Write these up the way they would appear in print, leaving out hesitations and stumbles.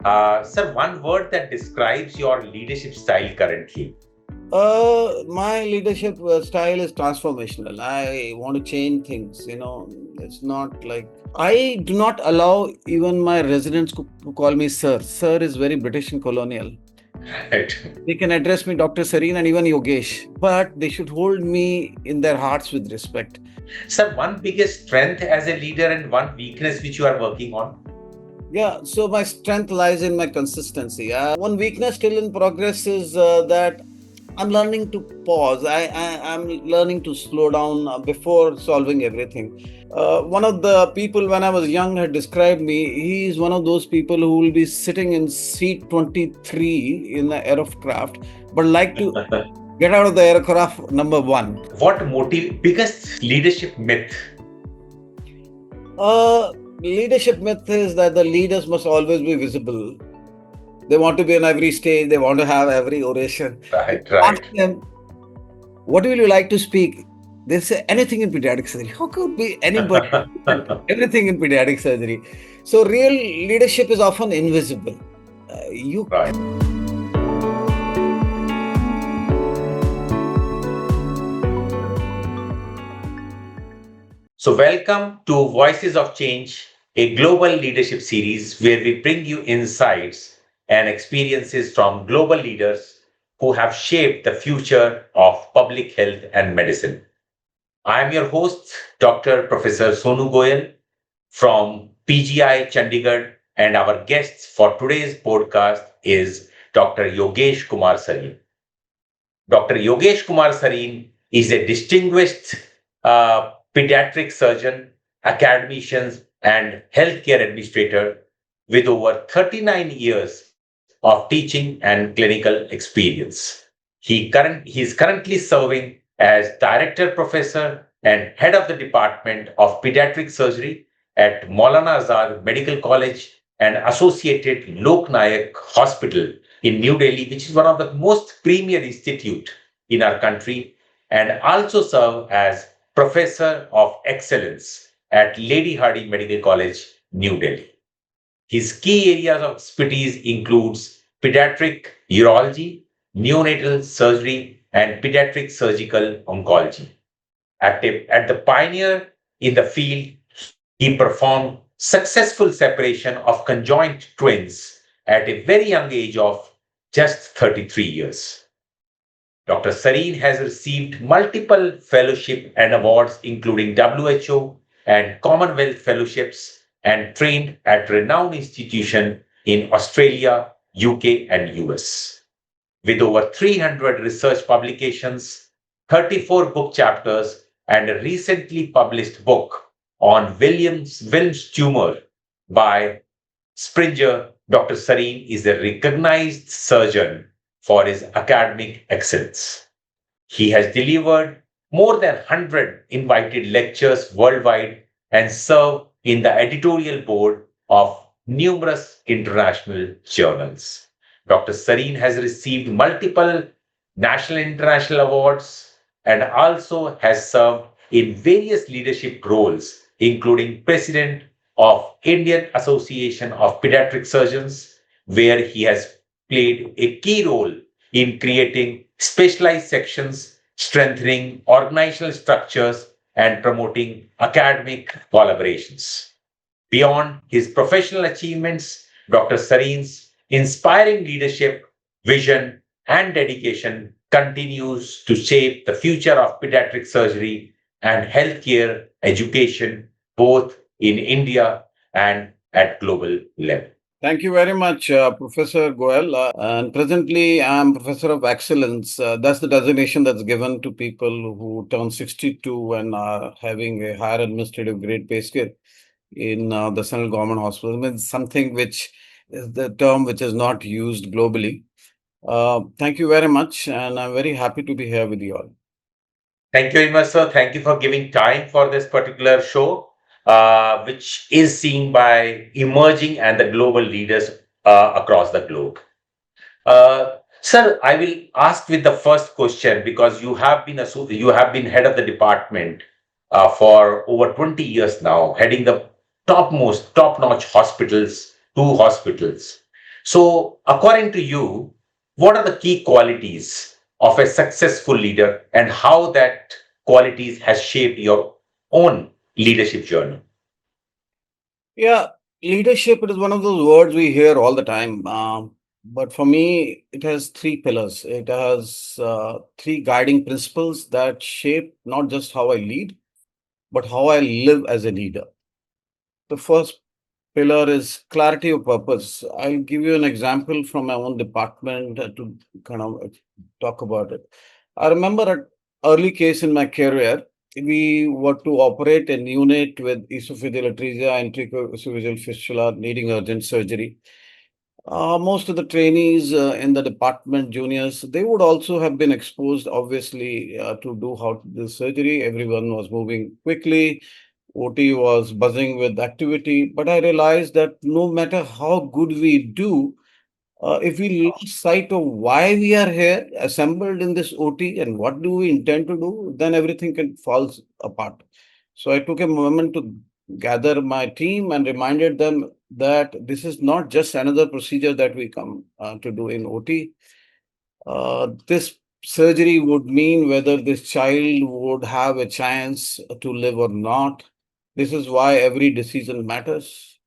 Sir, one word that describes your leadership style currently. My leadership style is transformational. I want to change things. It's not like I do not allow even my residents to call me sir. Sir is very British and colonial. Right. They can address me Dr. Sarin and even Yogesh, but they should hold me in their hearts with respect. Sir, one biggest strength as a leader and one weakness which you are working on. Yeah, so my strength lies in my consistency. One weakness still in progress is that I'm learning to pause. I'm learning to slow down before solving everything. One of the people when I was young had described me. He is one of those people who will be sitting in seat 23 in the aircraft, but like to get out of the aircraft number one. What biggest leadership myth? Leadership myth is that the leaders must always be visible. They want to be on every stage. They want to have every oration. Right, Ask right. them, what will you like to speak? They say anything in pediatric surgery. How could be anybody everything in pediatric surgery? So real leadership is often invisible. You Right. So, welcome to Voices of Change, a global leadership series where we bring you insights and experiences from global leaders who have shaped the future of public health and medicine. I am your host, Dr. Professor Sonu Goyal from PGI Chandigarh, and our guest for today's podcast is Dr. Yogesh Kumar Sarin. Dr. Yogesh Kumar Sarin is a distinguished pediatric surgeon, academician, and healthcare administrator with over 39 years of teaching and clinical experience. He is currently serving as director professor and head of the Department of Pediatric Surgery at Maulana Azad Medical College and associated Lok Nayak Hospital in New Delhi, which is one of the most premier institute in our country, and also serve as Professor of Excellence at Lady Hardy Medical College, New Delhi. His key areas of expertise includes pediatric urology, neonatal surgery, and pediatric surgical oncology. At the pioneer in the field, he performed successful separation of conjoined twins at a very young age of just 33 years. Dr. Sareen has received multiple fellowship and awards, including WHO and Commonwealth fellowships, and trained at renowned institutions in Australia, UK, and US. With over 300 research publications, 34 book chapters, and a recently published book on Wilms tumor by Springer, Dr. Sareen is a recognized surgeon for his academic excellence. He has delivered more than 100 invited lectures worldwide and served in the editorial board of numerous international journals. Dr. Sareen has received multiple national and international awards and also has served in various leadership roles, including president of Indian Association of Pediatric Surgeons, where he has played a key role in creating specialized sections, strengthening organizational structures, and promoting academic collaborations. Beyond his professional achievements, Dr. Sareen's inspiring leadership, vision, and dedication continues to shape the future of pediatric surgery and healthcare education, both in India and at global level. Thank you very much, Professor Goel. And presently, I'm Professor of Excellence. That's the designation that's given to people who turn 62 and are having a higher administrative grade pay scale in the central government hospitals. I mean, something which is the term which is not used globally. Thank you very much, and I'm very happy to be here with you all. Thank you very much, sir. Thank you for giving time for this particular show, which is seen by emerging and the global leaders across the globe. Sir, I will ask with the first question because you have been head of the department for over 20 years now, heading the top-notch hospitals, two hospitals. So, according to you, what are the key qualities of a successful leader and how that qualities has shaped your own leadership journey? Yeah, leadership is one of those words we hear all the time. But for me, it has three pillars. It has three guiding principles that shape not just how I lead, but how I live as a leader. The first pillar is clarity of purpose. I'll give you an example from my own department to kind of talk about it. I remember an early case in my career. We were to operate an unit with esophageal atresia and esophageal fistula needing urgent surgery. Most of the trainees in the department, juniors, they would also have been exposed, obviously, to do how the surgery. Everyone was moving quickly. OT was buzzing with activity. But I realized that no matter how good we do, if we lose sight of why we are here, assembled in this OT, and what do we intend to do, then everything can falls apart. So I took a moment to gather my team and reminded them that this is not just another procedure that we come to do in OT. This surgery would mean whether this child would have a chance to live or not. This is why every decision matters.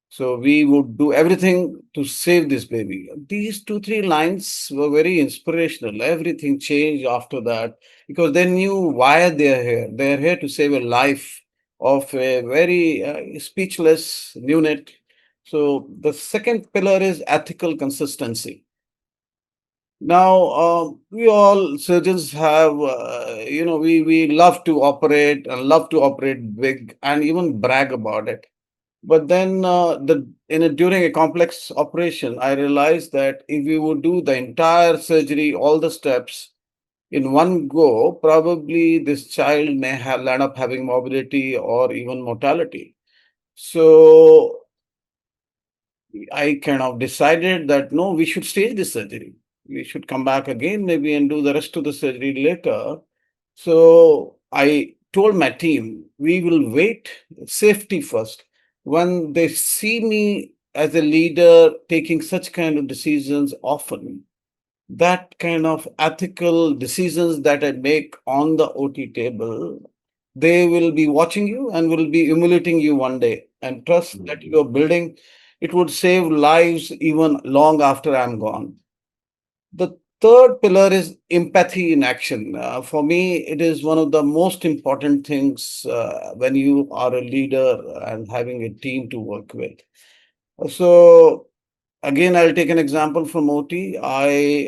So we would do everything to save this baby. These two, three lines were very inspirational. Everything changed after that because they knew why they're here. They're here to save a life of a very speechless unit. So the second pillar is ethical consistency. Now, we all surgeons have, we love to operate and love to operate big and even brag about it. But then, during a complex operation, I realized that if we would do the entire surgery, all the steps in one go, probably this child may have land up having morbidity or even mortality. So I kind of decided that no, we should stage this surgery. We should come back again, maybe, and do the rest of the surgery later. So I told my team, we will wait safety first. When they see me as a leader taking such kind of decisions often, that kind of ethical decisions that I make on the OT table, they will be watching you and will be emulating you one day. And trust that you're building, it would save lives even long after I'm gone. The third pillar is empathy in action. For me, it is one of the most important things when you are a leader and having a team to work with. So, again, I'll take an example from OT. I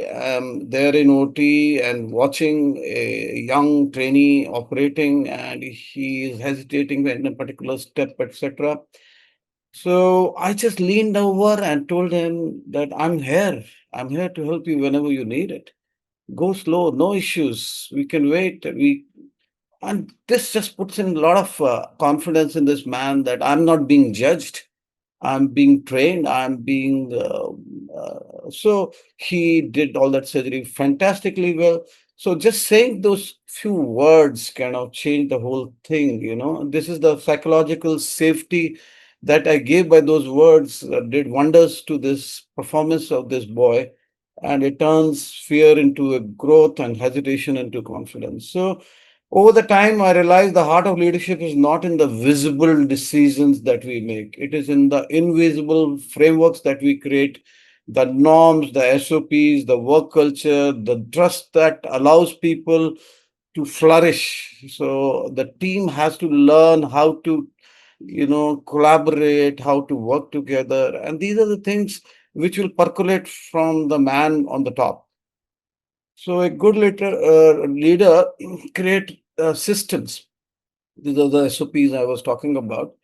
am there in OT and watching a young trainee operating, and he is hesitating in a particular step, etc. So I just leaned over and told him that I'm here. I'm here to help you whenever you need it. Go slow, no issues. We can wait. We and this just puts in a lot of confidence in this man that I'm not being judged. I'm being trained. I'm being so he did all that surgery fantastically well. So just saying those few words kind of changed the whole thing. This is the psychological safety that I gave by those words did wonders to this performance of this boy, and it turns fear into a growth and hesitation into confidence. So over the time, I realized the heart of leadership is not in the visible decisions that we make. It is in the invisible frameworks that we create, the norms, the SOPs, the work culture, the trust that allows people to flourish. So the team has to learn how to, collaborate, how to work together. And these are the things which will percolate from the man on the top. So a good leader create systems. These are the SOPs I was talking about.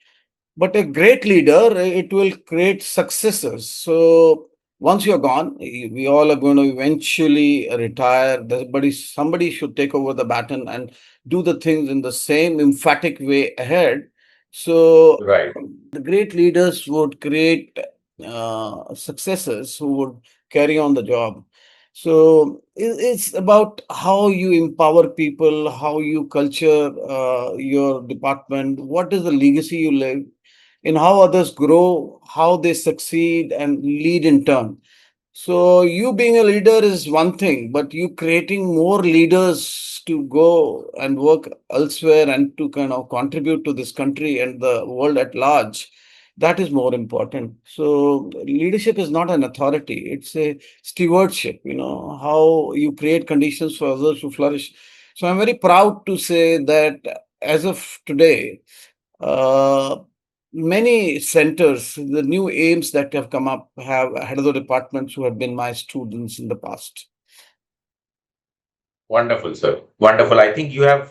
But a great leader, it will create successors. So once you're gone, we all are going to eventually retire. Somebody should take over the baton and do the things in the same emphatic way ahead. So Right. the great leaders would create successors who would carry on the job. So it's about how you empower people, how you culture your department, what is the legacy you leave. in how others grow, how they succeed and lead in turn. So you being a leader is one thing, but you creating more leaders to go and work elsewhere and to kind of contribute to this country and the world at large, that is more important. So leadership is not an authority, it's a stewardship, how you create conditions for others to flourish. So I'm very proud to say that as of today, uh, many centers, the new aims that have come up, have head of the departments who have been my students in the past. Wonderful, sir. Wonderful. I think you have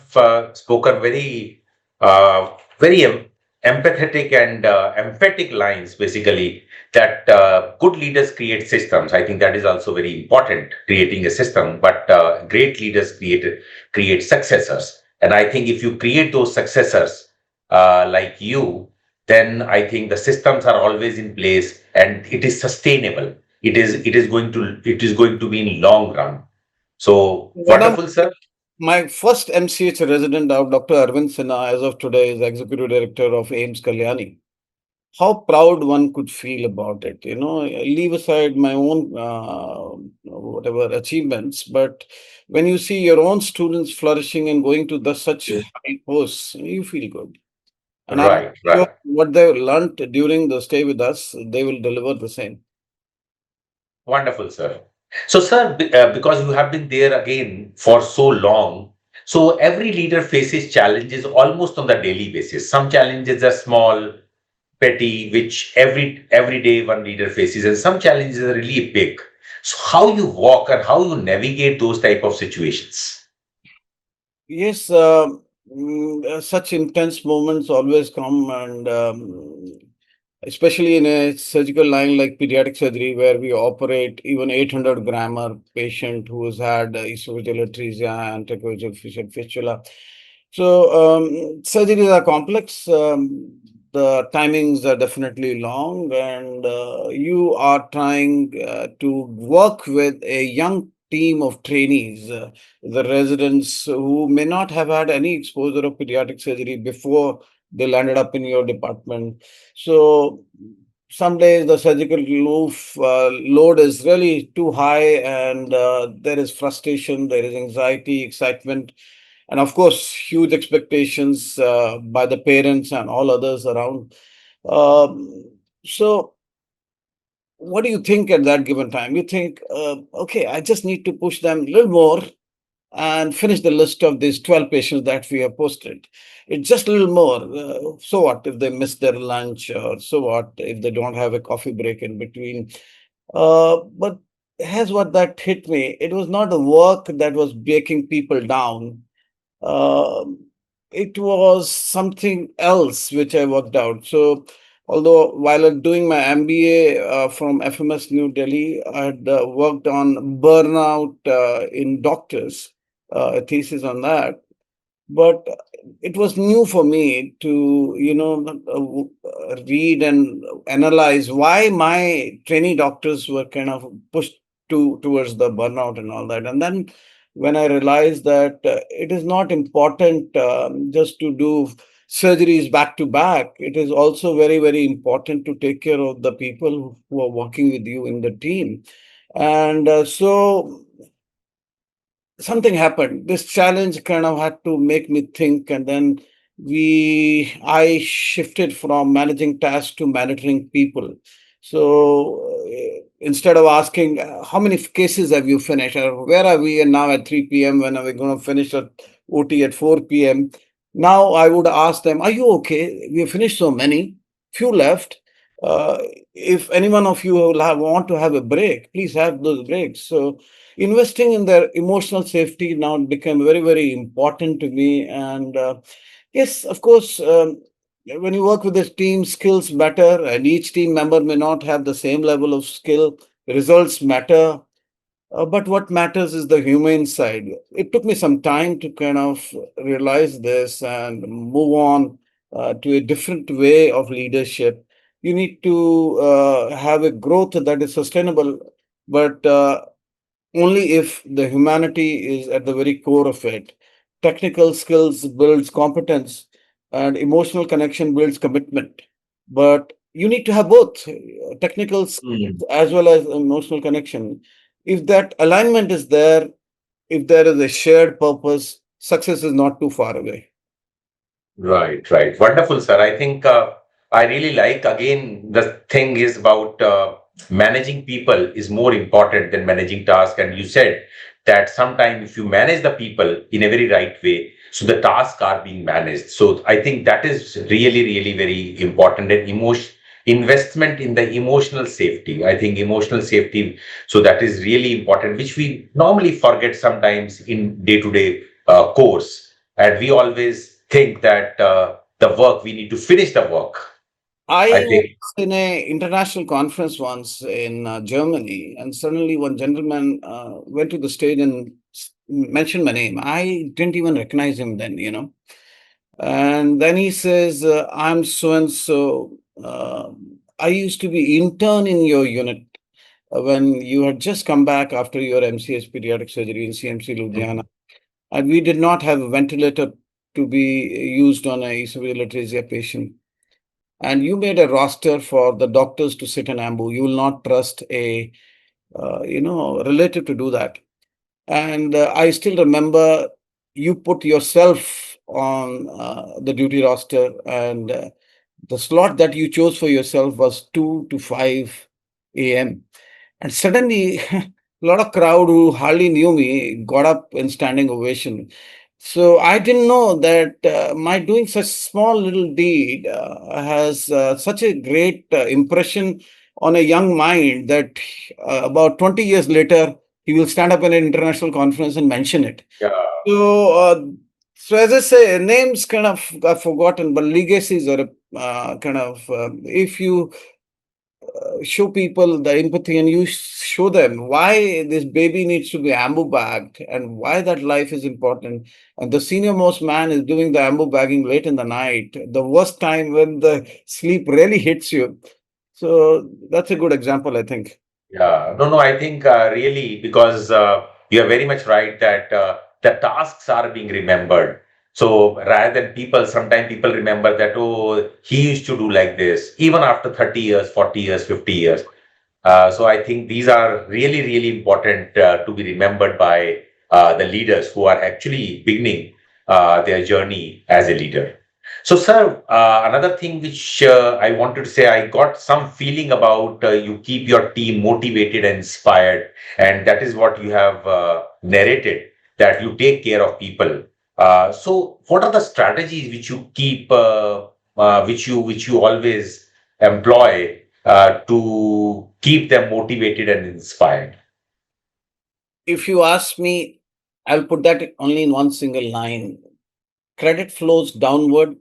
spoken very empathetic and emphatic lines, basically, that good leaders create systems. I think that is also very important, creating a system, but great leaders create successors. And I think if you create those successors like you, then I think the systems are always in place and it is sustainable. It is going to be in long run. So One of wonderful, sir. my first MCH resident of Dr. Arvind Sinha, as of today, is executive director of AIMS Kalyani. How proud one could feel about it. Leave aside my own whatever achievements, but when you see your own students flourishing and going to the such high posts, you feel good. And I'm Right, sure right. what they learned during the stay with us, they will deliver the same. Wonderful, sir. So, sir, because you have been there again for so long, so every leader faces challenges almost on the daily basis. Some challenges are small, petty, which every day one leader faces, and some challenges are really big. So, how you walk and how you navigate those type of situations? Yes, such intense moments always come, and especially in a surgical line like pediatric surgery, where we operate even 800 grammar patient who has had esophageal atresia and tracheostomy fistula. So surgeries are complex. The timings are definitely long, and you are trying to work with a young team of trainees, the residents who may not have had any exposure of pediatric surgery before they landed up in your department. So some days the surgical load is really too high, and there is frustration, there is anxiety, excitement, and of course, huge expectations by the parents and all others around. So, what do you think at that given time? You think, okay, I just need to push them a little more and finish the list of these 12 patients that we have posted. It's just a little more. So what if they miss their lunch, or so what if they don't have a coffee break in between? But here's what that hit me. It was not the work that was breaking people down. Um, it was something else which I worked out. So, although while doing my MBA from FMS New Delhi, I had worked on burnout in doctors, a thesis on that. But it was new for me to, read and analyze why my trainee doctors were kind of pushed towards the burnout and all that. And then when I realized that it is not important just to do surgeries back to back, it is also very, very important to take care of the people who are working with you in the team. And so something happened. This challenge kind of had to make me think, and then I shifted from managing tasks to managing people. So instead of asking how many cases have you finished, or where are we and now at 3 p.m., when are we going to finish at OT at 4 p.m., now I would ask them, are you okay? We have finished so many, few left. uh, if any one of you want to have a break, please have those breaks. So investing in their emotional safety now became very, very important to me. And yes, of course, when you work with this team, skills matter, and each team member may not have the same level of skill. Results matter, but what matters is the humane side. It took me some time to kind of realize this and move on to a different way of leadership. You need to have a growth that is sustainable, but only if the humanity is at the very core of it. Technical skills builds competence, and emotional connection builds commitment. but you need to have both technical Mm. as well as emotional connection. If that alignment is there, if there is a shared purpose, success is not too far away. Right, right. Wonderful, sir. I think I really like, again, the thing is about managing people is more important than managing tasks. And you said that sometimes if you manage the people in a very right way, so the tasks are being managed. So I think that is really, really very important. And investment in the emotional safety. I think emotional safety, so that is really important, which we normally forget sometimes in day-to-day course. And we always think that the work, we need to finish the work. I I was think, in a international conference once in Germany, and suddenly one gentleman went to the stage and mentioned my name. I didn't even recognize him then, And then he says, "I'm so and so. I used to be intern in your unit when you had just come back after your MCS pediatric surgery in CMC Ludhiana, mhm, and we did not have a ventilator to be used on a esophageal atresia patient. And you made a roster for the doctors to sit in ambu. You will not trust a relative to do that. And I still remember you put yourself on the duty roster, and the slot that you chose for yourself was 2 to 5 a.m. And suddenly, a lot of crowd who hardly knew me got up in standing ovation. So I didn't know that my doing such small little deed has such a great impression on a young mind that about 20 years later, he will stand up in an international conference and mention it. yeah, So, so as I say, names kind of got forgotten, but legacies are if you show people the empathy and you show them why this baby needs to be ambu bagged and why that life is important. And the senior most man is doing the ambu bagging late in the night, the worst time when the sleep really hits you. So that's a good example, I think. yeah. No, no, I think really, because you are very much right that the tasks are being remembered. So rather than people, sometimes people remember that, oh, he used to do like this, even after 30 years, 40 years, 50 years. So I think these are really, really important to be remembered by the leaders who are actually beginning their journey as a leader. So, sir, another thing which I wanted to say, I got some feeling about you keep your team motivated and inspired, and that is what you have narrated, that you take care of people. So, what are the strategies which you keep, which you always employ to keep them motivated and inspired? If you ask me, I'll put that only in one single line: credit flows downward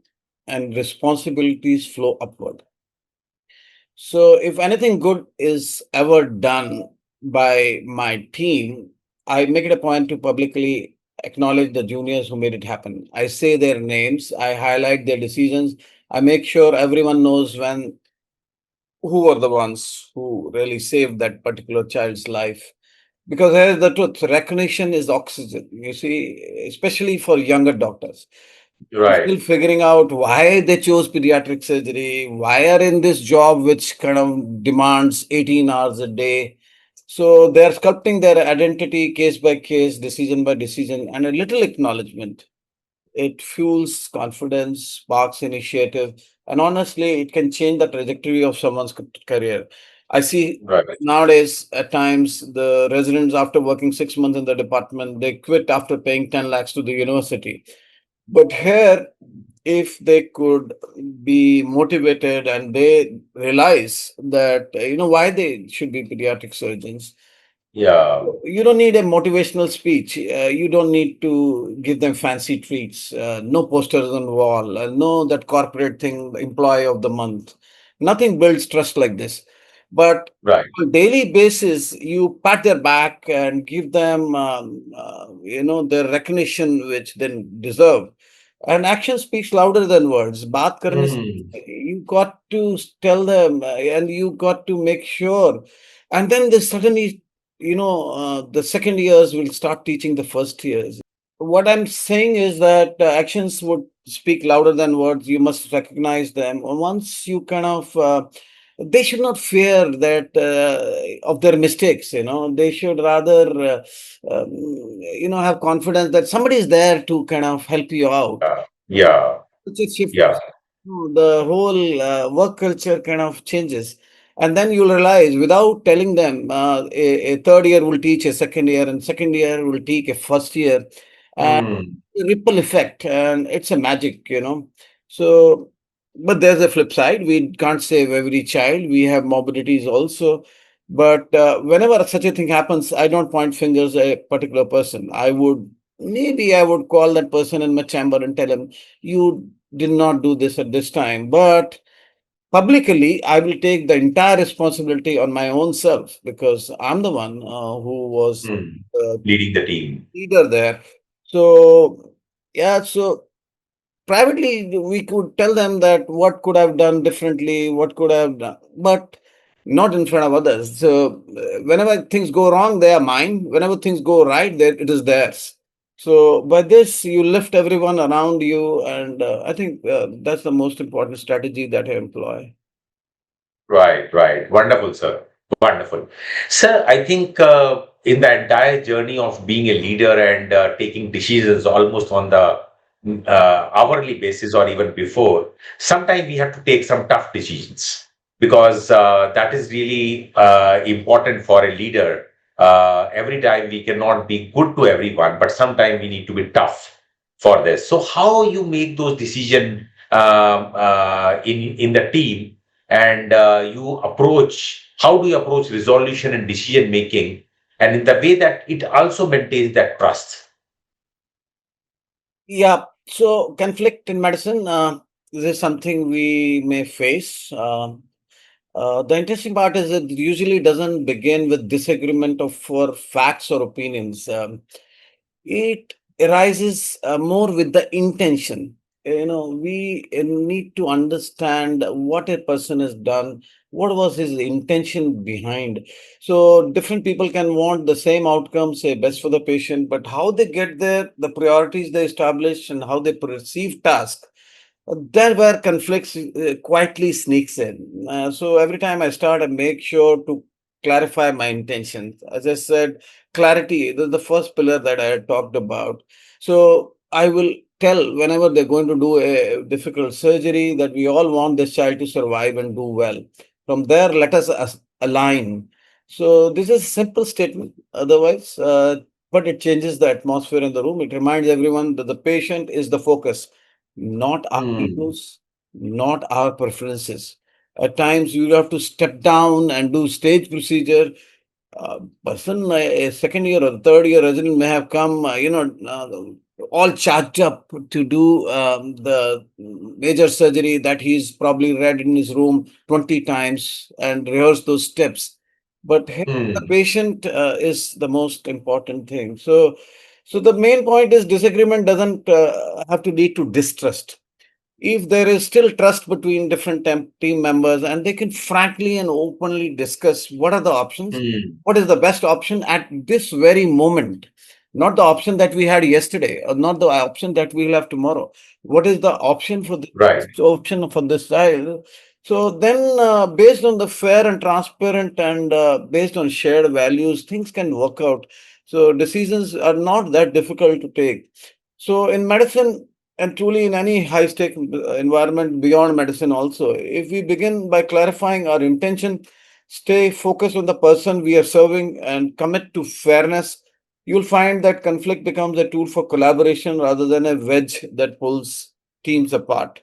and responsibilities flow upward. So, if anything good is ever done by my team, I make it a point to publicly acknowledge the juniors who made it happen. I say their names, I highlight their decisions, I make sure everyone knows when who are the ones who really saved that particular child's life. Because here's the truth: recognition is oxygen, you see, especially for younger doctors Right, still figuring out why they chose pediatric surgery, why are in this job which kind of demands 18 hours a day. So they're sculpting their identity case by case, decision by decision, and a little acknowledgement. It fuels confidence, sparks initiative, and honestly, it can change the trajectory of someone's career. I see right. nowadays at times the residents, after working 6 months in the department, they quit after paying 10 lakhs to the university. But here, if they could be motivated and they realize that, why they should be pediatric surgeons, Yeah, you don't need a motivational speech. You don't need to give them fancy treats. No posters on the wall. No that corporate thing, employee of the month. Nothing builds trust like this. But right. on daily basis, you pat their back and give them, their recognition which they deserve. And action speaks louder than words. Baat karne se, Mm. you got to tell them, and you got to make sure. And then they suddenly the second years will start teaching the first years. What I'm saying is that actions would speak louder than words. You must recognize them. Once you kind of, they should not fear that of their mistakes. They should rather, have confidence that somebody is there to kind of help you out. Yeah, Culture yeah. shifts. The whole work culture kind of changes. And then you'll realize without telling them, a third year will teach a second year, and second year will teach a first year. And Mm, ripple effect, and it's a magic. So, but there's a flip side. We can't save every child. We have morbidities also. But whenever such a thing happens, I don't point fingers at a particular person. I would call that person in my chamber and tell him, you did not do this at this time. But publicly, I will take the entire responsibility on my own self because I'm the one who was mm. the Leading the team. leader there. So, yeah, so privately, we could tell them that what could have done differently, what could have done, but not in front of others. So, whenever things go wrong, they are mine. Whenever things go right, it is theirs. So, by this, you lift everyone around you, and I think that's the most important strategy that I employ. Right, right. Wonderful, sir. Wonderful. Sir, I think in the entire journey of being a leader and taking decisions almost on the hourly basis or even before, sometimes we have to take some tough decisions because that is really important for a leader. Every time we cannot be good to everyone, but sometimes we need to be tough for this. So, how you make those decisions in the team, and how do you approach resolution and decision making, and in the way that it also maintains that trust. Yeah. So, conflict in medicine, this is something we may face. The interesting part is it usually doesn't begin with disagreement of for facts or opinions. It arises more with the intention. We need to understand what a person has done, what was his intention behind. So, different people can want the same outcome, say best for the patient, but how they get there, the priorities they establish, and how they perceive task, there where conflicts quietly sneaks in. So every time I start, I make sure to clarify my intentions. As I said, clarity is the first pillar that I had talked about. So I will tell whenever they're going to do a difficult surgery that we all want this child to survive and do well. From there, let us align. So this is a simple statement. Otherwise, but it changes the atmosphere in the room. It reminds everyone that the patient is the focus, not our Hmm. egos, not our preferences. At times, you have to step down and do stage procedure. Person, a second year or third year resident may have come, all charged up to do the major surgery that he's probably read in his room 20 times and rehearsed those steps. But here, the Hmm. patient is the most important thing. So the main point is disagreement doesn't have to lead to distrust. If there is still trust between different team members and they can frankly and openly discuss what are the options, Hmm. what is the best option at this very moment, not the option that we had yesterday or not the option that we'll have tomorrow, what is the option for this Right. option for this child. So then based on the fair and transparent and based on shared values, things can work out. So decisions are not that difficult to take. So in medicine, and truly in any high stake environment beyond medicine also, if we begin by clarifying our intention, stay focused on the person we are serving and commit to fairness, you'll find that conflict becomes a tool for collaboration rather than a wedge that pulls teams apart.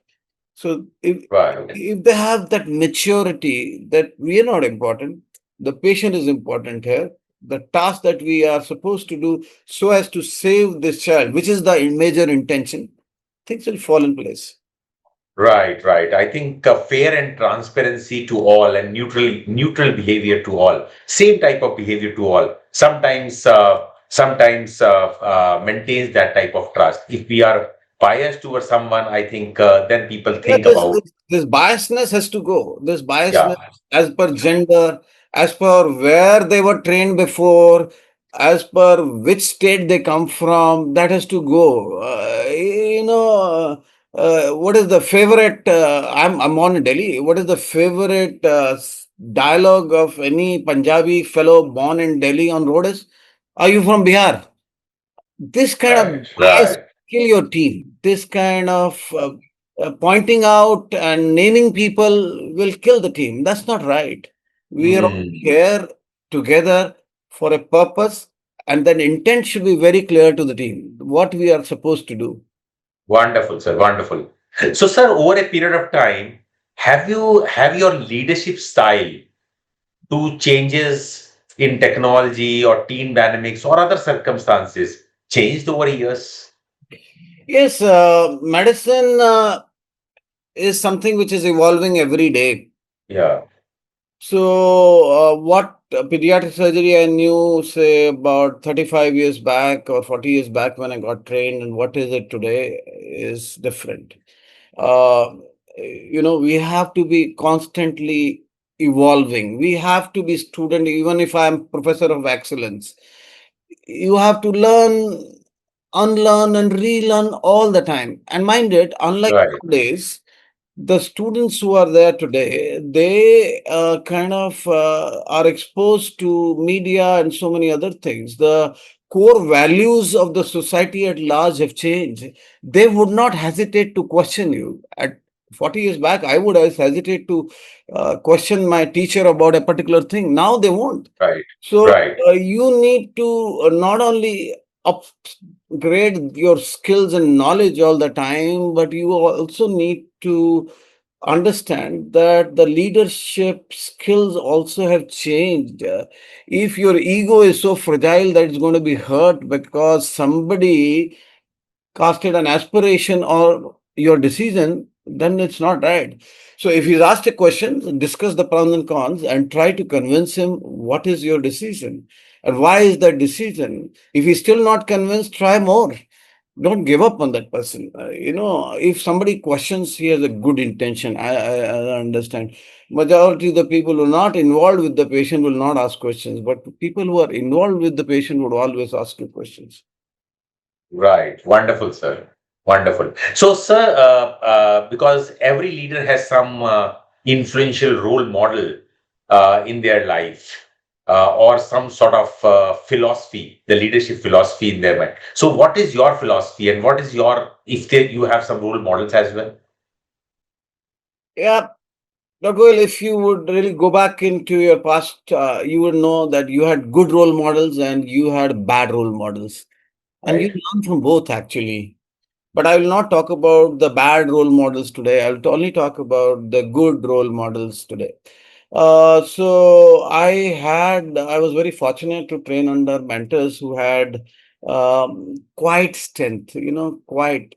So Right. if they have that maturity that we are not important, the patient is important here, the task that we are supposed to do so as to save this child, which is the major intention, things will fall in place. Right, right. I think fair and transparency to all, and neutral behavior to all, same type of behavior to all. Sometimes maintains that type of trust. If we are biased towards someone, I think then people Yeah, think about, this biasness has to go. This yeah. biasness as per gender, as per where they were trained before. as per which state they come from, that has to go. What is the favorite? I'm on Delhi. What is the favorite dialogue of any Punjabi fellow born in Delhi on road is? Are you from Bihar? This kind of Right, bias right. kill your team. This kind of pointing out and naming people will kill the team. That's not right. We are all Mm, here together for a purpose, and that intent should be very clear to the team what we are supposed to do. wonderful, sir. Wonderful. So, sir, over a period of time, have your leadership style to changes in technology or team dynamics or other circumstances changed over years? Yes, medicine is something which is evolving every day. Yeah. So, what pediatric surgery I knew, say, about 35 years back or 40 years back when I got trained, and what is it today is different. Uh, we have to be constantly evolving. We have to be student, even if I'm professor of excellence. You have to learn, unlearn, and relearn all the time. And mind it, unlike Right. nowadays, the students who are there today, they kind of are exposed to media and so many other things. The core values of the society at large have changed. They would not hesitate to question you. At 40 years back, I would have hesitate to question my teacher about a particular thing. Now they won't. Right. So Right. you need to not only upgrade your skills and knowledge all the time, but you also need to understand that the leadership skills also have changed. If your ego is so fragile that it's going to be hurt because somebody casted an aspiration or your decision, then it's not right. So if he's asked a question, discuss the pros and cons and try to convince him what is your decision and why is that decision. If he's still not convinced, try more. Don't give up on that person. If somebody questions, he has a good intention. I understand. Majority of the people who are not involved with the patient will not ask questions, but people who are involved with the patient would always ask you questions. Right. Wonderful, sir. Wonderful. So, sir, because every leader has some influential role model in their life or some sort of philosophy, the leadership philosophy in their mind. So, what is your philosophy and what is your, if you have some role models as well? Yeah, Dr. Goyal, if you would really go back into your past, you would know that you had good role models and you had bad role models. And you Right. learn from both, actually. But I will not talk about the bad role models today. I will only talk about the good role models today. I was very fortunate to train under mentors who had quite strength, quite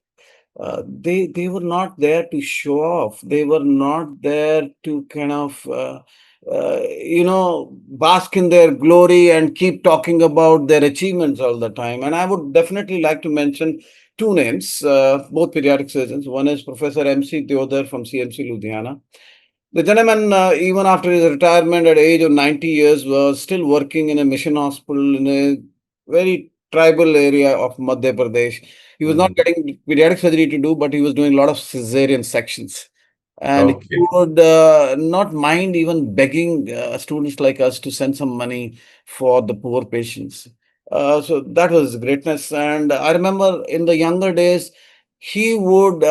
they were not there to show off. They were not there to kind of bask in their glory and keep talking about their achievements all the time. And I would definitely like to mention two names, both pediatric surgeons. One is Professor MC Deodhar from CMC Ludhiana. The gentleman, even after his retirement at age of 90 years, was still working in a mission hospital in a very tribal area of Madhya Pradesh. He was not Mhm. getting pediatric surgery to do, but he was doing a lot of cesarean sections. And he Okay. would not mind even begging students like us to send some money for the poor patients. So that was greatness. And I remember in the younger days, he would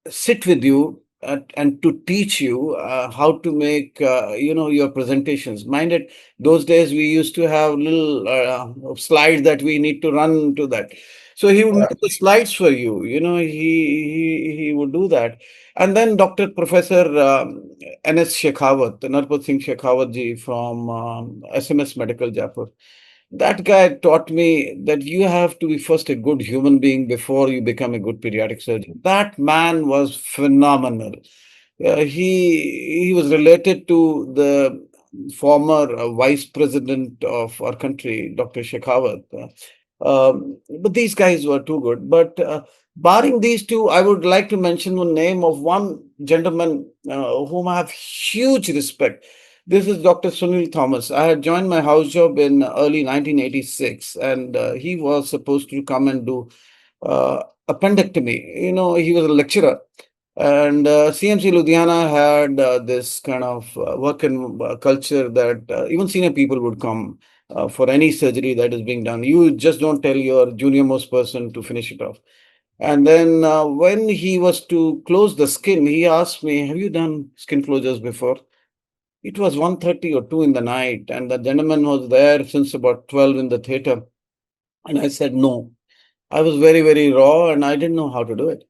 sit with you and to teach you how to make your presentations. Mind it, those days we used to have little slides that we need to run to that. So he would Yeah. make the slides for you. He would do that. And then Dr. Professor N.S. Shekhawat, Narpat Singh Shekhawat ji from SMS Medical Jaipur. That guy taught me that you have to be first a good human being before you become a good pediatric surgeon. That man was phenomenal. He was related to the former vice president of our country, Dr. Shekhawat. But these guys were too good. But barring these two, I would like to mention the name of one gentleman whom I have huge respect. This is Dr. Sunil Thomas. I had joined my house job in early 1986, and he was supposed to come and do appendectomy. He was a lecturer, and CMC Ludhiana had this kind of work and culture that even senior people would come for any surgery that is being done. You just don't tell your junior most person to finish it off. And then when he was to close the skin, he asked me, "Have you done skin closures before?" It was 1:30 or 2 in the night, and the gentleman was there since about 12 in the theater. And I said, no. I was very, very raw and I didn't know how to do it.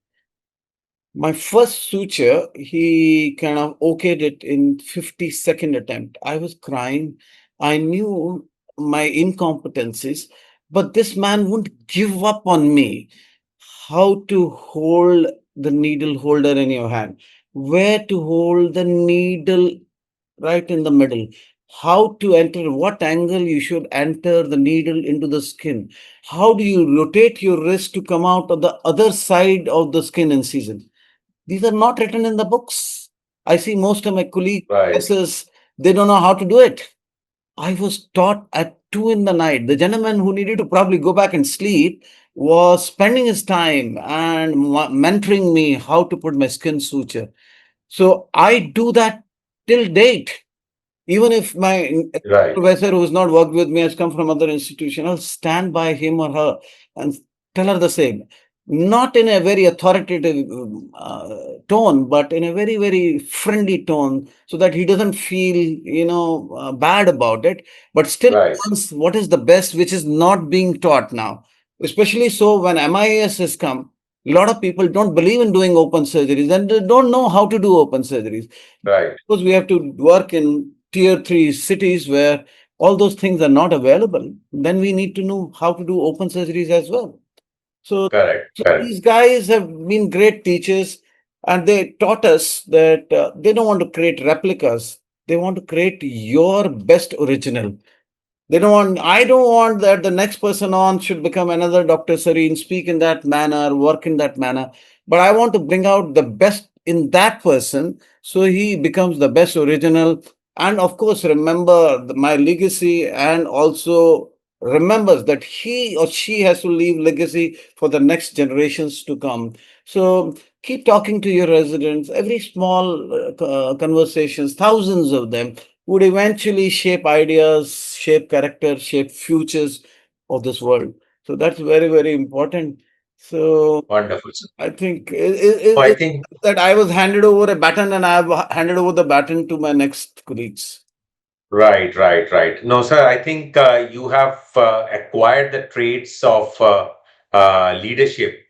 My first suture, he kind of okayed it in 50-second attempt. I was crying. I knew my incompetencies, but this man wouldn't give up on me. How to hold the needle holder in your hand, where to hold the needle right in the middle, how to enter, what angle you should enter the needle into the skin, how do you rotate your wrist to come out of the other side of the skin incision. These are not written in the books. I see most of my colleagues, Right, professors, they don't know how to do it. I was taught at 2 in the night. The gentleman who needed to probably go back and sleep was spending his time and mentoring me how to put my skin suture. So I do that till date. Even if my right, professor who's not worked with me has come from other institution, I'll stand by him or her and tell her the same. Not in a very authoritative tone, but in a very, very friendly tone, so that he doesn't feel, bad about it, but still right, wants what is the best, which is not being taught now. Especially so when MIS has come, a lot of people don't believe in doing open surgeries and they don't know how to do open surgeries. right. Suppose we have to work in tier three cities where all those things are not available, then we need to know how to do open surgeries as well. So, Correct, so correct. these guys have been great teachers and they taught us that they don't want to create replicas, they want to create your best original. I don't want that the next person on should become another Dr. Sarin, speak in that manner, work in that manner. But I want to bring out the best in that person so he becomes the best original. And of course, remember my legacy and also remembers that he or she has to leave legacy for the next generations to come. So keep talking to your residents. Every small conversations, thousands of them, would eventually shape ideas, shape character, shape futures of this world. So that's very, very important. So Wonderful, sir. I think So I think that I was handed over a baton and I have handed over the baton to my next colleagues. right, right, right. No, sir, I think you have acquired the traits of leadership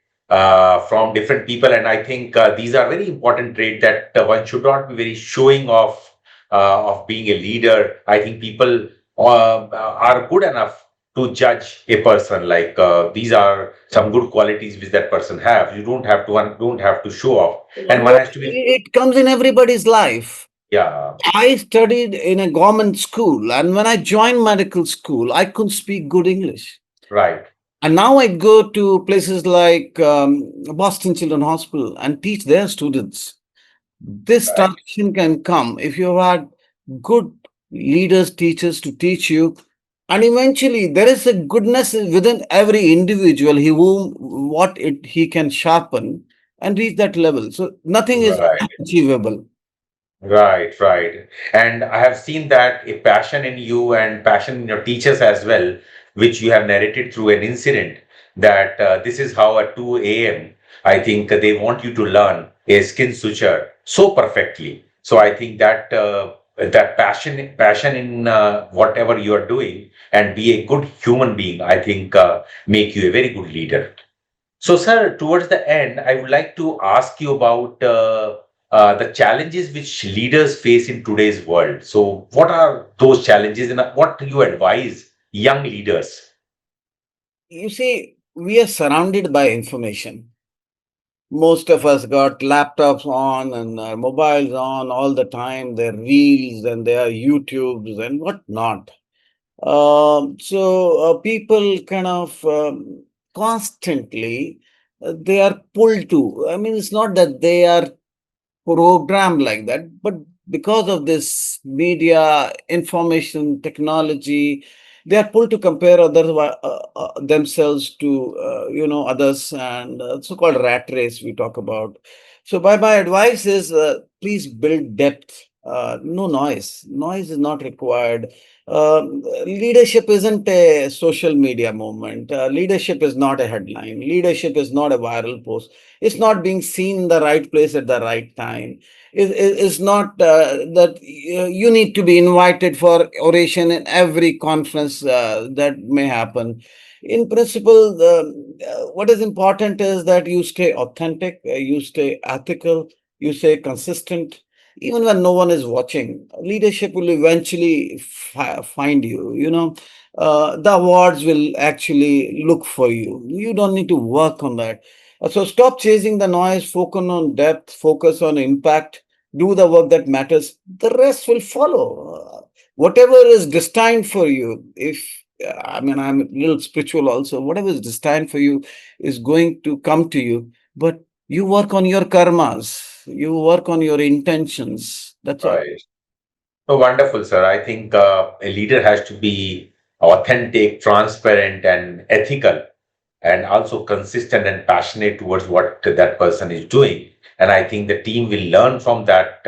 from different people, and I think these are very important traits that one should not be very showing off of being a leader. I think people are good enough to judge a person. Like these are some good qualities which that person have. You don't have to one don't have to show off, and one No, has to be it comes in everybody's life. yeah, I studied in a government school, and when I joined medical school, I couldn't speak good English. right, And now I go to places like Boston Children's Hospital and teach their students. This right. transition can come if you had good leaders, teachers to teach you. And eventually, there is a goodness within every individual whom he can sharpen and reach that level. So nothing is Right. unachievable. Right, right. And I have seen that a passion in you and passion in your teachers as well, which you have narrated through an incident that this is how at 2 a.m. I think they want you to learn a skin suture so perfectly. So I think that that passion in whatever you are doing and be a good human being, I think make you a very good leader. So, sir, towards the end, I would like to ask you about the challenges which leaders face in today's world. So, what are those challenges and what do you advise young leaders? You see, we are surrounded by information. Most of us got laptops on and mobiles on all the time, their reels and their YouTubes and whatnot. So people kind of constantly they are pulled to. I mean, it's not that they are programmed like that, but because of this media, information, technology, they are pulled to compare themselves to others, and so-called rat race we talk about. So, my advice is, please build depth. No noise. Noise is not required. Leadership isn't a social media movement. Leadership is not a headline. Leadership is not a viral post. It's not being seen in the right place at the right time. It's not that you need to be invited for oration in every conference that may happen. In principle, what is important is that you stay authentic, you stay ethical, you stay consistent, even when no one is watching. Leadership will eventually find you. The awards will actually look for you. You don't need to work on that. So stop chasing the noise, focus on depth, focus on impact, do the work that matters. The rest will follow. Whatever is destined for you, if I mean, I'm a little spiritual also, whatever is destined for you is going to come to you. But you work on your karmas, you work on your intentions. That's all. Right. Oh, wonderful, sir. I think a leader has to be authentic, transparent, and ethical, and also consistent and passionate towards what that person is doing. And I think the team will learn from that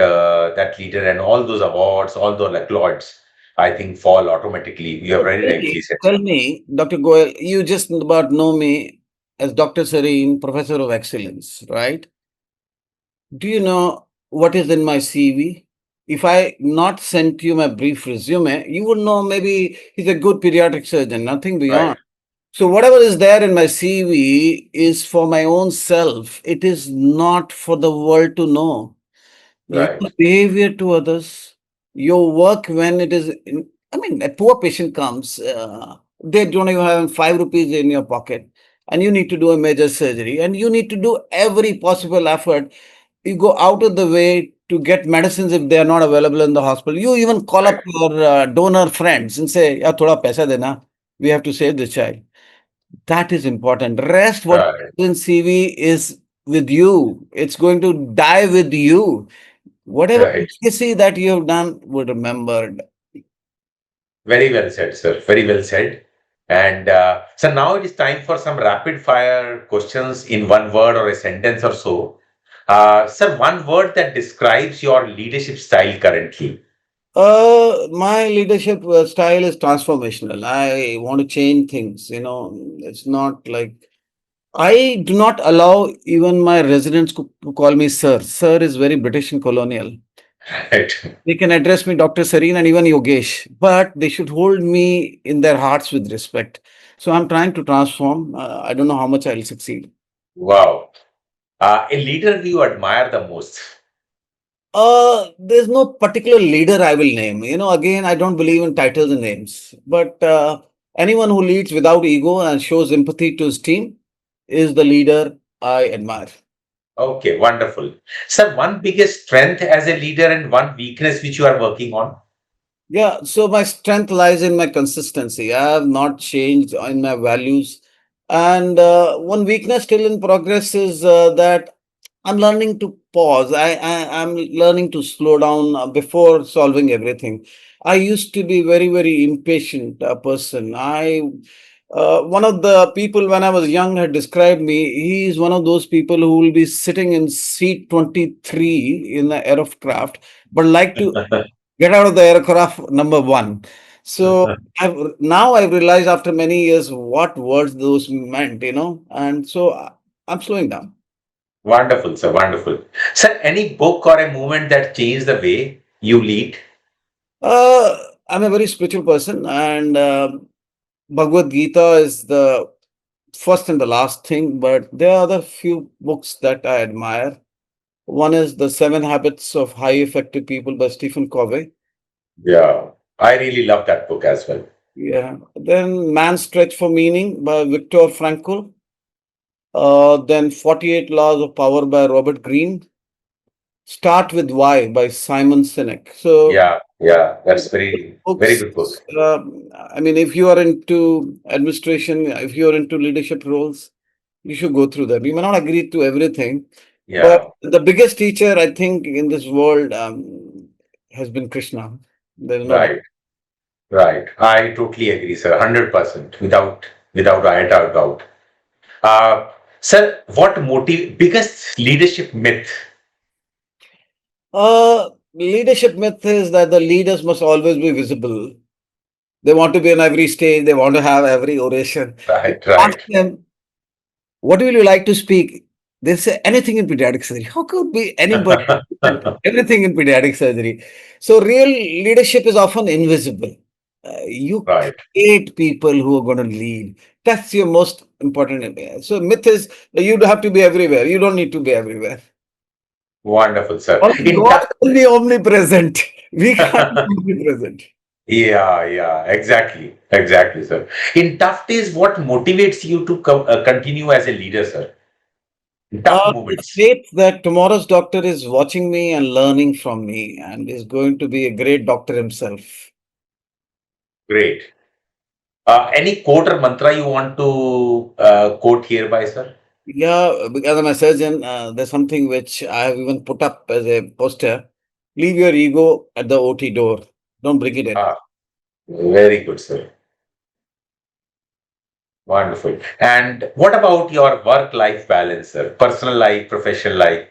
leader, and all those awards, all those accolades, I think fall automatically. You have So very rightly said, tell sir. me, Dr. Goel, you just about know me as Dr. Sarin, Professor of Excellence, right? Do you know what is in my CV? If I not sent you my brief resume, you would know maybe he's a good pediatric surgeon, nothing Right, beyond. So whatever is there in my CV is for my own self. It is not for the world to know. Your right, behavior to others, your work when it is, I mean, a poor patient comes, they don't even have 5 rupees in your pocket, and you need to do a major surgery, and you need to do every possible effort. You go out of the way to get medicines if they are not available in the hospital. You even call right, up your donor friends and say, "Ya thoda paisa dena. We have to save the child." That is important. Rest, what right, is in CV is with you. It's going to die with you. Whatever right. legacy that you have done would remembered. Very well said, sir. Very well said. And so now it is time for some rapid fire questions in one word or a sentence or so. Sir, one word that describes your leadership style currently. My leadership style is transformational. I want to change things. It's not like I do not allow even my residents to call me sir. Sir is very British and colonial. Right. They can address me Dr. Sareen and even Yogesh, but they should hold me in their hearts with respect. So I'm trying to transform. I don't know how much I'll succeed. Wow. A leader you admire the most. There's no particular leader I will name. Again, I don't believe in titles and names, but anyone who leads without ego and shows empathy to his team is the leader I admire. Okay, wonderful. Sir, one biggest strength as a leader and one weakness which you are working on. Yeah, so my strength lies in my consistency. I have not changed in my values. And one weakness still in progress is that I'm learning to pause. I'm learning to slow down before solving everything. I used to be very, very impatient person. One of the people when I was young had described me. He is one of those people who will be sitting in seat 23 in the aircraft, but like to get out of the aircraft number one. So I've realized after many years what words those meant, and so I'm slowing down. Wonderful, sir. Wonderful. Sir, any book or a movement that changed the way you lead? I'm a very spiritual person, and Bhagavad Gita is the first and the last thing, but there are other few books that I admire. One is The Seven Habits of High Effective People by Stephen Covey. Yeah, I really love that book as well. Yeah. Then Man's Stretch for Meaning by Viktor Frankl. Then 48 Laws of Power by Robert Greene. Start with Why by Simon Sinek. So Yeah, yeah, that's very books, good book. I mean, if you are into administration, if you are into leadership roles, you should go through them. You may not agree to everything, but Yeah, the biggest teacher I think in this world, has been Krishna. There is no doubt. Right. Right. I totally agree, sir. 100%. Without a doubt. Uh, Sir, what biggest leadership myth? Leadership myth is that the leaders must always be visible. They want to be on every stage. They want to have every oration. If Right. you ask Right. them, what will you like to speak? They say anything in pediatric surgery. How could be anybody everything in pediatric surgery? So real leadership is often invisible. You Right. create people who are going to lead. That's your most important. So myth is that you have to be everywhere. You don't need to be everywhere. Wonderful, sir. Only In God tough, can be omnipresent. We can't be omnipresent. yeah, yeah, exactly, sir. In tough days, what motivates you to continue as a leader, sir? In tough The moments. faith that tomorrow's doctor is watching me and learning from me and is going to be a great doctor himself. Great. Any quote or mantra you want to quote hereby, sir? Yeah, because I'm a surgeon, there's something which I have even put up as a poster. Leave your ego at the OT door. Don't bring it in. Ah, very good, sir. Wonderful. And what about your work-life balance, sir? Personal life, professional life?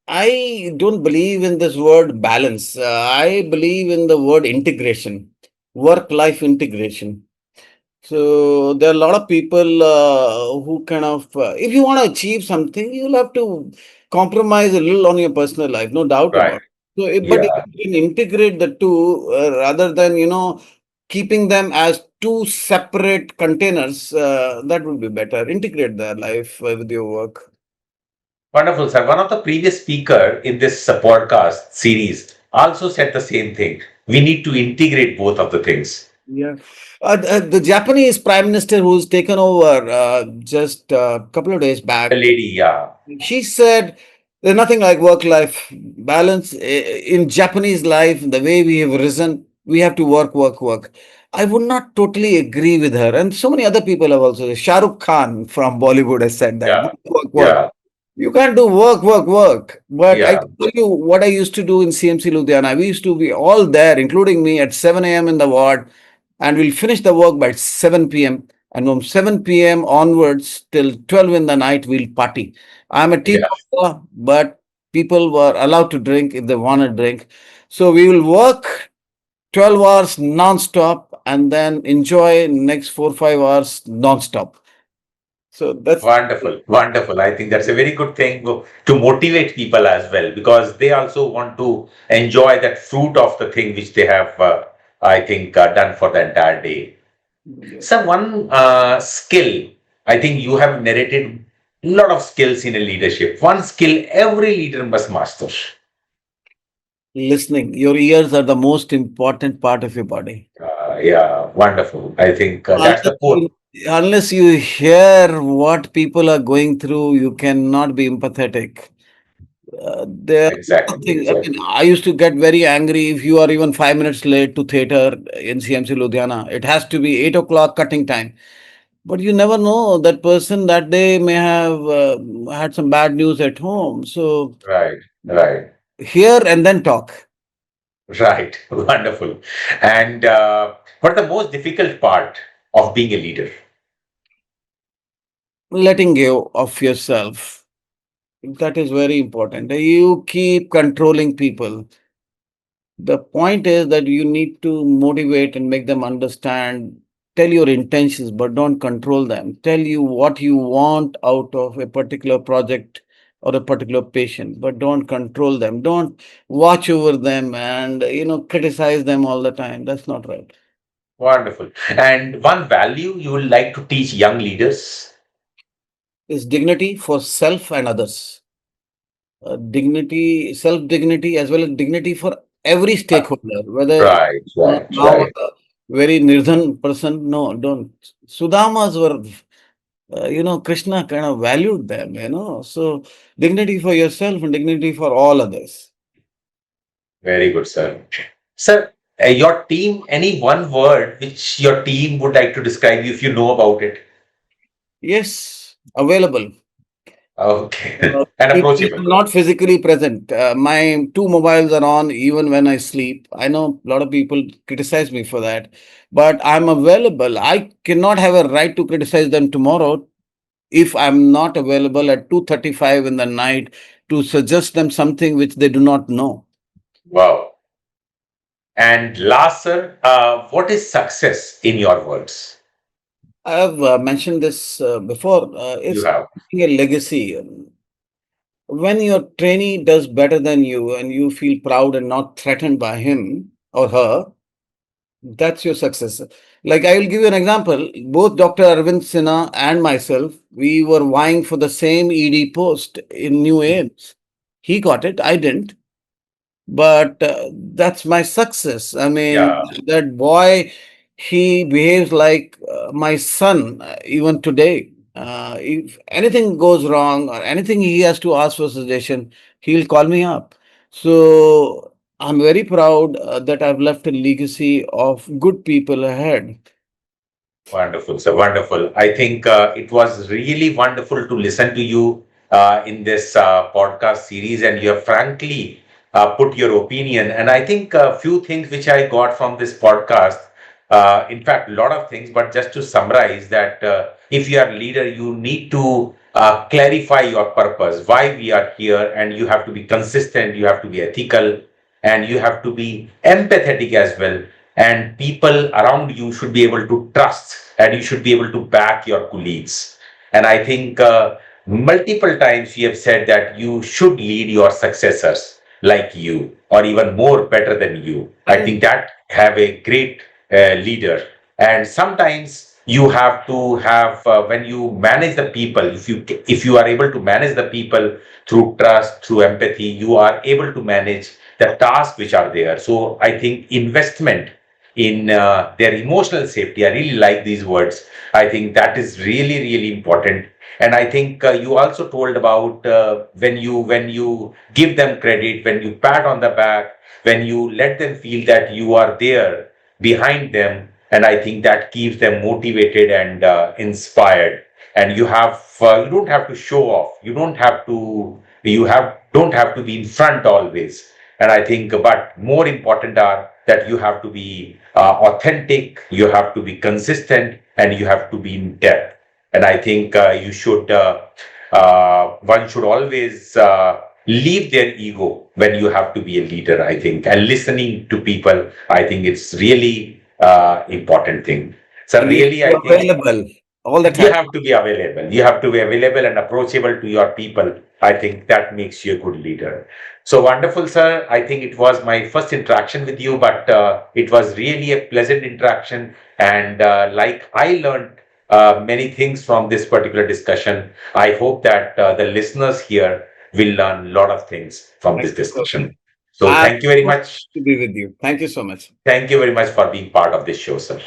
I don't believe in this word balance. I believe in the word integration, work life integration. So there are a lot of people who kind of, if you want to achieve something, you'll have to compromise a little on your personal life, no doubt Right. about it. So, but if Yeah. you can integrate the two rather than keeping them as two separate containers, that would be better. Integrate their life with your work. Wonderful, sir. One of the previous speaker in this podcast series also said the same thing. We need to integrate both of the things. Yeah. The Japanese prime minister who's taken over just a couple of days The back. lady, yeah, She said there's nothing like work life balance. In Japanese life, the way we have risen, we have to work, work, work. I would not totally agree with her. And so many other people have also. Shah Rukh Khan from Bollywood has said that yeah, work, work, work. yeah, You can't do work, work, work. But I yeah, tell you what I used to do in CMC Ludhiana. We used to be all there, including me, at 7 a.m. in the ward, and we'll finish the work by 7 p.m. And from 7 p.m. onwards till 12 in the night, we'll party. I'm a yeah. teetotaler, but people were allowed to drink if they want to drink. So we will work 12 hours non-stop and then enjoy next 4 5 hours non-stop. So that's Wonderful, wonderful. I think that's a very good thing to motivate people as well because they also want to enjoy that fruit of the thing which they have, I think, done for the entire day. So one skill, I think you have narrated a lot of skills in a leadership. One skill every leader must master. listening. Your ears are the most important part of your body. Yeah, wonderful. I think that's Unless the core. you, unless you hear what people are going through, you cannot be empathetic. There are Exactly, nothing. I mean, exactly. I used to get very angry if you are even 5 minutes late to theater in CMC Ludhiana. It has to be 8 o'clock cutting time. But you never know that person that day may have had some bad news at home. So Right, right, hear and then talk. right. Wonderful. And what the most difficult part of being a leader? Letting go of yourself. That is very important. You keep controlling people. The point is that you need to motivate and make them understand. Tell your intentions, but don't control them. Tell you what you want out of a particular project or a particular patient, but don't control them. Don't watch over them and criticize them all the time. That's not right. Wonderful. And one value you would like to teach young leaders? It's dignity for self and others. Dignity, self dignity, as well as dignity for every Uh, stakeholder, whether Right, right, now right. a very Nirdhan person, no, don't. Sudamas were, Krishna kind of valued them. So dignity for yourself and dignity for all others. Very good, sir. Sir, your team, any one word which your team would like to describe you if you know about it? Yes, available. Okay. Uh, And Even if approachable. I'm not physically present, my two mobiles are on even when I sleep. I know a lot of people criticize me for that, but I'm available. I cannot have a right to criticize them tomorrow if I'm not available at 2:35 in the night to suggest them something which they do not know. Wow. And last, sir, what is success in your words? I have mentioned this before. You It's have. a legacy. When your trainee does better than you and you feel proud and not threatened by him or her, that's your success. Like I will give you an example. Both Dr. Arvind Sinha and myself, we were vying for the same ED post in New Ames. He got it, I didn't. But that's my success. I mean, Yeah. that boy, he behaves like my son even today. If anything goes wrong or anything he has to ask for suggestion, he'll call me up. So I'm very proud that I've left a legacy of good people ahead. Wonderful, sir. Wonderful. I think it was really wonderful to listen to you in this podcast series, and you have frankly put your opinion. And I think a few things which I got from this podcast, in fact, a lot of things, but just to summarize that if you are a leader, you need to clarify your purpose, why we are here, and you have to be consistent, you have to be ethical, and you have to be empathetic as well, and people around you should be able to trust, and you should be able to back your colleagues. And I think multiple times you have said that you should lead your successors like you, or even more better than you. I think that have a great leader. And sometimes you have to have when you manage the people, if you are able to manage the people through trust, through empathy, you are able to manage the tasks which are there. So I think investment in their emotional safety, I really like these words. I think that is really, really important. And I think you also told about when you give them credit, when you pat on the back, when you let them feel that you are there behind them, and I think that keeps them motivated and inspired. And you don't have to show off. You don't have to be in front always. And I think, but more important are that you have to be authentic, you have to be consistent, and you have to be in depth. And I think one should always leave their ego when you have to be a leader, I think, and listening to people. I think it's really important thing. So And you really, I are think available all the you time. have to be available. You have to be available and approachable to your people. I think that makes you a good leader. So wonderful, sir. I think it was my first interaction with you, but it was really a pleasant interaction. And like I learned many things from this particular discussion. I hope that the listeners here will learn a lot of things from Thank this you so much. discussion. So I'm thank you very so happy much. to be with you. Thank you so much. Thank you very much for being part of this show, sir.